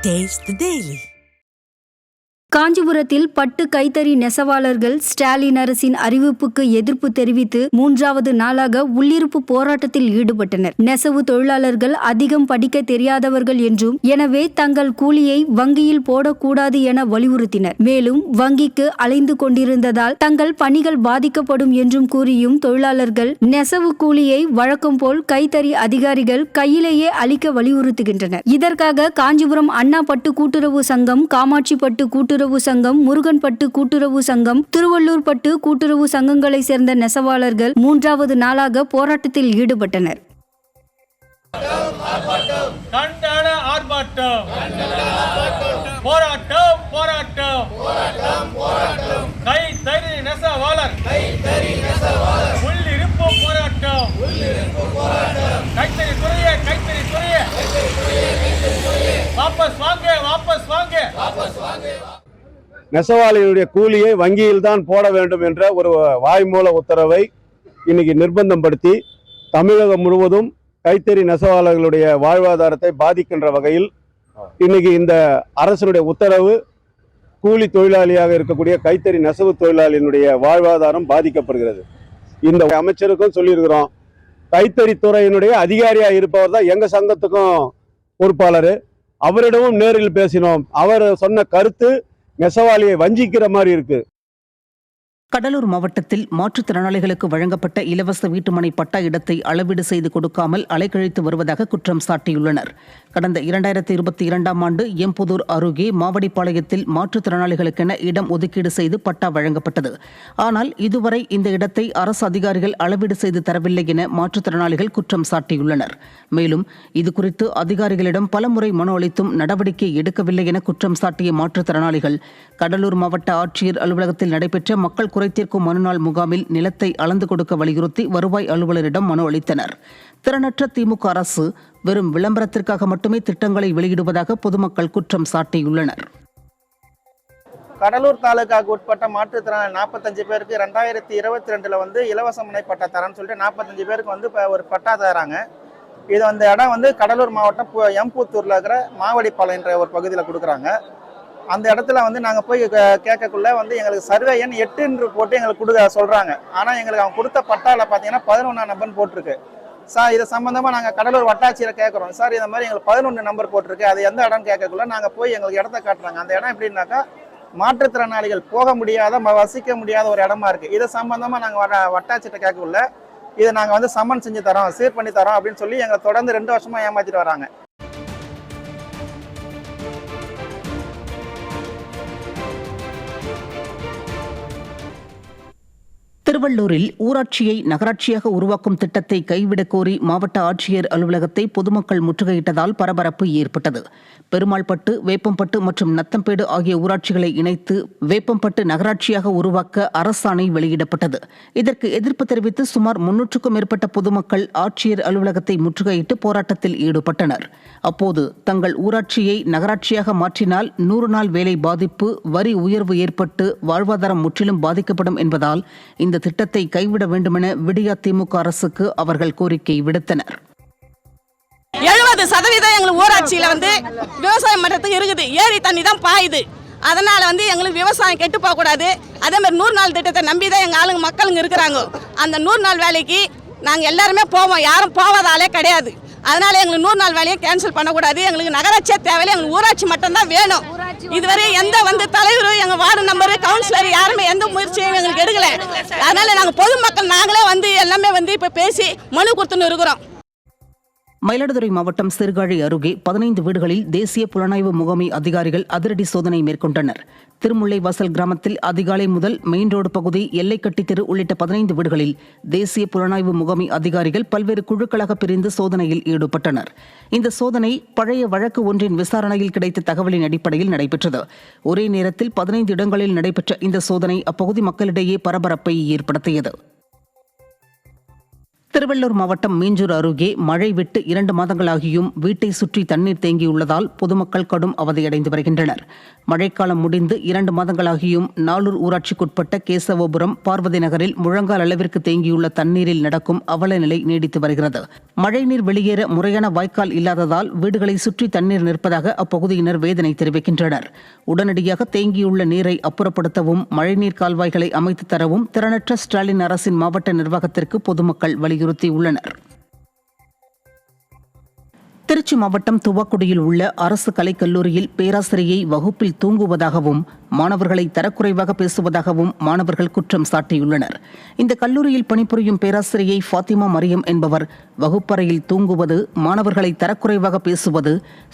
Taste the Daily. காஞ்சிபுரத்தில் பட்டு கைத்தறி நெசவாளர்கள் ஸ்டாலின் அரசின் அறிவிப்புக்கு எதிர்ப்பு தெரிவித்து 3வது நாளாக உள்ளிருப்பு போராட்டத்தில் ஈடுபட்டனர். நெசவு தொழிலாளர்கள் அதிகம் படிக்க தெரியாதவர்கள் என்றும், எனவே தங்கள் கூலியை வங்கியில் போடக்கூடாது என வலியுறுத்தினர். மேலும் வங்கிக்கு அலைந்து கொண்டிருந்ததால் தங்கள் பணிகள் பாதிக்கப்படும் என்றும் கூறியும் தொழிலாளர்கள் நெசவு கூலியை வழக்கம் போல் கைத்தறி அதிகாரிகள் கையிலேயே அளிக்க வலியுறுத்துகின்றனர். இதற்காக காஞ்சிபுரம் அண்ணா பட்டு கூட்டுறவு சங்கம், காமாட்சி பட்டு கூட்டுறவு சங்கம், முருகன் பட்டு கூட்டுறவு சங்கம், திருவள்ளூர் பட்டு கூட்டுறவு சங்கங்களை சேர்ந்த நெசவாளர்கள் 3வது நாளாக போராட்டத்தில் ஈடுபட்டனர். நெசவாளிகளுடைய கூலியை வங்கியில் தான் போட வேண்டும் என்ற ஒரு வாய்மூல உத்தரவை இன்னைக்கு நிர்பந்தம் படுத்தி தமிழகம் முழுவதும் கைத்தறி நெசவாளர்களுடைய வாழ்வாதாரத்தை பாதிக்கின்ற வகையில் இன்னைக்கு இந்த அரசனுடைய உத்தரவு கூலி தொழிலாளியாக இருக்கக்கூடிய கைத்தறி நெசவு தொழிலாளியினுடைய வாழ்வாதாரம் பாதிக்கப்படுகிறது. இந்த அமைச்சருக்கும் சொல்லியிருக்கிறோம், கைத்தறி துறையினுடைய அதிகாரியா இருப்பவர் தான் எங்க சங்கத்துக்கும் பொறுப்பாளர். அவரிடமும் நேரில் பேசினோம். அவர் சொன்ன கருத்து நெசவாளியை வஞ்சிக்கிற மாதிரி இருக்கு. கடலூர் மாவட்டத்தில் மாற்றுத்திறனாளிகளுக்கு வழங்கப்பட்ட இலவச வீட்டுமனை பட்டா இடத்தை அளவீடு செய்து கொடுக்காமல் அலைக்கழித்து வருவதாக குற்றம் சாட்டியுள்ளனர். கடந்த 2022ஆம் ஆண்டு எம்புதூர் அருகே மாவடிப்பாளையத்தில் மாற்றுத்திறனாளிகளுக்கென இடம் ஒதுக்கீடு செய்து பட்டா வழங்கப்பட்டது. ஆனால் இதுவரை இந்த இடத்தை அரசு அதிகாரிகள் அளவீடு செய்து தரவில்லை என மாற்றுத்திறனாளிகள் குற்றம் சாட்டியுள்ளனர். மேலும் இதுகுறித்து அதிகாரிகளிடம் பலமுறை மனு அளித்தும் நடவடிக்கை எடுக்கவில்லை என குற்றம் சாட்டிய மாற்றுத்திறனாளிகள் கடலூர் மாவட்ட ஆட்சியர் அலுவலகத்தில் நடைபெற்ற மக்கள் குறைதீர்க்கும் மனுநாள் முகாமில் நிலத்தை அளந்து கொடுக்க வலியுறுத்தி வருவாய் அலுவலரிடம் மனு அளித்தனர். திறனற்ற திமுக அரசு வெறும் விளம்பரத்திற்காக மட்டுமே திட்டங்களை வெளியிடுவதாக பொதுமக்கள் குற்றம் சாட்டியுள்ளனர். கடலூர் தாலுகாவுக்கு உட்பட்ட மாற்றுத்திறனாளி 45 பேருக்கு 2022 இலவச மனை பட்டா தரேன்னு சொல்லிட்டு 45 பேருக்கு ஒரு பட்டா தராங்க. இது இடம் கடலூர் மாவட்டம் எம்புத்தூர்ல இருக்கிற மாவடிப்பாளையம் என்ற ஒரு பகுதியில் கொடுக்குறாங்க. அந்த இடத்துல நாங்கள் போய் கேட்கக்குள்ள எங்களுக்கு சர்வே எண் 8 போட்டு எங்களுக்கு கொடுக்க சொல்கிறாங்க. ஆனால் எங்களுக்கு அவங்க கொடுத்த பட்டாவில் பார்த்தீங்கன்னா 11 நம்பர் போட்டிருக்கு. சார் இது சம்மந்தமாக நாங்கள் கடலூர் வட்டாட்சியரை கேட்குறோம். சார் இந்த மாதிரி எங்களுக்கு 11 நம்பர் போட்டிருக்கு, அது எந்த இடம்னு கேட்கக்குள்ள நாங்கள் போய் எங்களுக்கு இடத்த காட்டுறாங்க. அந்த இடம் எப்படின்னாக்கா மாற்றுத்திறனாளிகள் போக முடியாத, வசிக்க முடியாத ஒரு இடமா இருக்குது. இது சம்மந்தமாக நாங்கள் வட்டாட்சியரை கேட்கக்குள்ள இதை நாங்கள் சம்மன் செஞ்சு தரோம், சீர் பண்ணி தரோம் அப்படின்னு சொல்லி எங்களை தொடர்ந்து 2 வருஷமாக ஏமாற்றிட்டு வராங்க. திருவள்ளூரில் ஊராட்சியை நகராட்சியாக உருவாக்கும் திட்டத்தை கைவிடக் கோரி மாவட்ட ஆட்சியர் அலுவலகத்தை பொதுமக்கள் முற்றுகையிட்டதால் பரபரப்பு ஏற்பட்டது. பெருமாள்பட்டு, வேப்பம்பட்டு மற்றும் நத்தம்பேடு ஆகிய ஊராட்சிகளை இணைத்து வேப்பம்பட்டு நகராட்சியாக உருவாக்க அரசாணை வெளியிடப்பட்டது. இதற்கு எதிர்ப்பு தெரிவித்து சுமார் 300க்கும் மேற்பட்ட பொதுமக்கள் ஆட்சியர் அலுவலகத்தை முற்றுகையிட்டு போராட்டத்தில் ஈடுபட்டனர். அப்போது தங்கள் ஊராட்சியை நகராட்சியாக மாற்றினால் 100 நாள் வேலை பாதிப்பு, வரி உயர்வு ஏற்பட்டு வாழ்வாதாரம் முற்றிலும் பாதிக்கப்படும் என்பதால் இந்த திட்டத்தை கைவிட வேண்டுமென விடியா திமுக அரசுக்கு அவர்கள் கோரிக்கை விடுத்தனர். 70% எங்களுக்கு ஊராட்சியில விவசாயம் பண்றதுக்கு இருக்குது. ஏரி தண்ணி தான் பாயுது. அதனால எங்களுக்கு விவசாயம் கெட்டு போக கூடாது. அதே மாதிரி 100 நாள் திட்டத்தை நம்பி தான் எங்க ஆளுங்க மக்களுங்க இருக்கிறாங்க. அந்த 100 நாள் வேலைக்கு நாங்க எல்லாருமே போவோம், யாரும் போவாதாலே கிடையாது. அதனால எங்களுக்கு 100 நாள் வேலையை கேன்சல் பண்ணக்கூடாது. எங்களுக்கு நகராட்சியே தேவையில்லை, எங்களுக்கு ஊராட்சி மட்டும்தான் வேணும். இதுவரை எந்த தலைவரும், எங்க வார்டு நம்பர், கவுன்சிலர் யாருமே எந்த முயற்சியும் எங்களுக்கு எடுக்கல. அதனால நாங்க பொதுமக்கள் நாங்களே எல்லாமே இப்ப பேசி மனு கொடுத்துன்னு இருக்கிறோம். மயிலாடுதுறை மாவட்டம் சீர்காழி அருகே 15 வீடுகளில் தேசிய புலனாய்வு முகமை அதிகாரிகள் அதிரடி சோதனை மேற்கொண்டனர். திருமுல்லைவாசல் கிராமத்தில் அதிகாலை முதல் மெயின் ரோடு பகுதி, எல்லைக்கட்டி தெரு உள்ளிட்ட 15 வீடுகளில் தேசிய புலனாய்வு முகமை அதிகாரிகள் பல்வேறு குழுக்களாக பிரிந்து சோதனையில் ஈடுபட்டனர். இந்த சோதனை பழைய வழக்கு ஒன்றின் விசாரணையில் கிடைத்த தகவலின் அடிப்படையில் நடைபெற்றது. ஒரே நேரத்தில் 15 இடங்களில் நடைபெற்ற இந்த சோதனை அப்பகுதி மக்களிடையே பரபரப்பை ஏற்படுத்தியது. திருவள்ளூர் மாவட்டம் மீஞ்சூர் அருகே மழை விட்டு 2 மாதங்களாகியும் வீட்டை சுற்றி தண்ணீர் தேங்கியுள்ளதால் பொதுமக்கள் கடும் அவதியடைந்து வருகின்றனர். மழைக்காலம் முடிந்து 2 மாதங்களாகியும் நாளூர் ஊராட்சிக்குட்பட்ட கேசவபுரம், பார்வதி நகரில் முழங்கால் அளவிற்கு தேங்கியுள்ள தண்ணீரில் நடக்கும் அவல நிலை நீடித்து வருகிறது. மழைநீர் வெளியேற முறையான வாய்க்கால் இல்லாததால் வீடுகளை சுற்றி தண்ணீர் நிற்பதாக அப்பகுதியினர் வேதனை தெரிவிக்கின்றனர். உடனடியாக தேங்கியுள்ள நீரை அப்புறப்படுத்தவும் மழைநீர் கால்வாய்களை அமைத்து தரவும் திறனற்ற ஸ்டாலின் அரசின் மாவட்ட நிர்வாகத்திற்கு பொதுமக்கள் வலியுறுத்தியுள்ளனர். திருச்சி மாவட்டம் துவாக்குடியில் உள்ள அரசு கலைக்கல்லூரியில் பேராசிரியை வகுப்பில் தூங்குவதாகவும் மாணவர்களை தரக்குறைவாக பேசுவதாகவும் மாணவர்கள் குற்றம் சாட்டியுள்ளனர். இந்த கல்லூரியில் பணிபுரியும் பேராசிரியை ஃபாத்திமா மரியம் என்பவர் வகுப்பறையில் தூங்குவது, மாணவர்களை தரக்குறைவாக பேசுவது,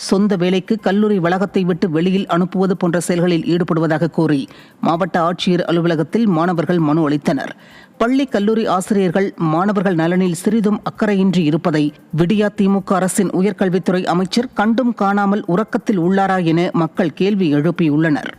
சொந்த வேலைக்கு கல்லூரி வளாகத்தை விட்டு வெளியில் அனுப்புவது போன்ற செயல்களில் ஈடுபடுவதாக கூறி மாவட்ட ஆட்சியர் அலுவலகத்தில் மாணவர்கள் மனு அளித்தனர். பள்ளி கல்லூரி ஆசிரியர்கள் மாணவர்கள் நலனில் சிறிதும் அக்கறையின்றி இருப்பதை விடியா திமுக அரசின் உயர்கல்வித்துறை அமைச்சர் கண்டும் காணாமல் உறக்கத்தில் உள்ளாரா என மக்கள் கேள்வி எழுப்பியுள்ளனர்.